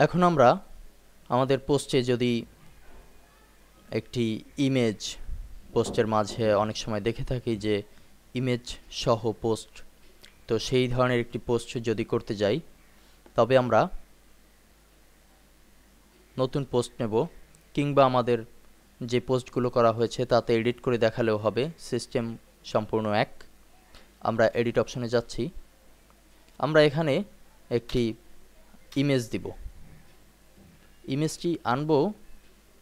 এখন আমরা আমাদের পোস্টে যদি একটি ইমেজ পোস্টের মাঝে অনেক সময় দেখে থাকি যে ইমেজ সহ পোস্ট, তো সেই ধরনের একটি পোস্ট যদি করতে যাই তবে আমরা নতুন পোস্ট নেব, কিংবা আমাদের যে পোস্টগুলো করা হয়েছে তাতে এডিট করে দেখালেও হবে, সিস্টেম সম্পূর্ণ এক। আমরা এডিট অপশনে যাচ্ছি, আমরা এখানে একটি ইমেজ দিব, ইমেজটি আনবো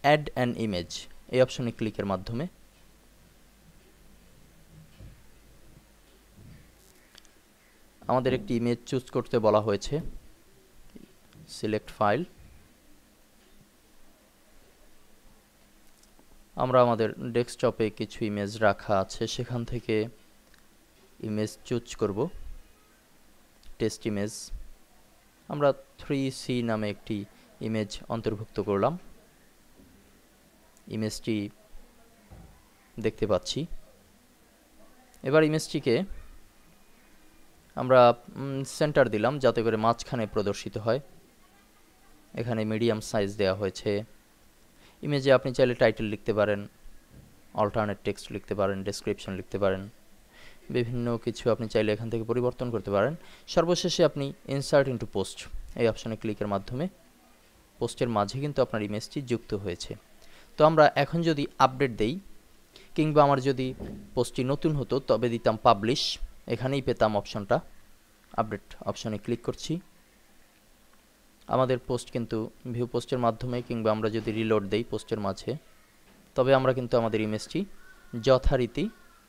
অ্যাড অ্যান ইমেজ এই অপশনে ক্লিকের মাধ্যমে। আমাদের একটি ইমেজ চুজ করতে বলা হয়েছে, সিলেক্ট ফাইল। আমরা আমাদের ডেস্কটপে কিছু ইমেজ রাখা আছে, সেখান থেকে ইমেজ চুজ করব, টেস্ট ইমেজ। আমরা 3C নামে একটি ইমেজ অন্তর্ভুক্ত করলাম, ইমেজটি দেখতে পাচ্ছি। এবার ইমেজটিকে আমরা সেন্টার দিলাম যাতে করে মাঝখানে প্রদর্শিত হয়। এখানে মিডিয়াম সাইজ দেওয়া হয়েছে। ইমেজে আপনি চাইলে টাইটেল লিখতে পারেন, অল্টারনেট টেক্সট লিখতে পারেন, ডেসক্রিপশন লিখতে পারেন, বিভিন্ন কিছু আপনি চাইলে এখান থেকে পরিবর্তন করতে পারেন। সর্বশেষে আপনি ইনসার্ট ইনটু পোস্ট এই অপশনে ক্লিকের মাধ্যমে পোস্টের মাঝে কিন্তু আপনার ইমেজটি যুক্ত হয়েছে। তো আমরা এখন যদি আপডেট দেই, কিংবা আমার যদি পোস্টটি নতুন হতো তবে দিতাম পাবলিশ, এখানেই পেতাম অপশনটা। আপডেট অপশনে ক্লিক করছি, আমাদের পোস্ট কিন্তু ভিউ পোস্টের মাধ্যমে, কিংবা আমরা যদি রিলোড দেই পোস্টের মাঝে, তবে আমরা কিন্তু আমাদের ইমেজটি যথারীতি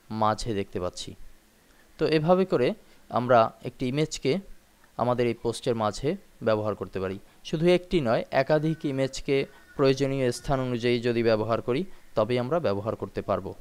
মাঝে দেখতে পাচ্ছি। তো এভাবে করে আমরা একটি ইমেজকে আমাদের এই পোস্টের মাঝে ব্যবহার করতে পারি। শুধু একটি নয়, একাধিক ইমেজকে প্রয়োজনীয় স্থান অনুযায়ী যদি ব্যবহার করি তবেই আমরা ব্যবহার করতে পারবো।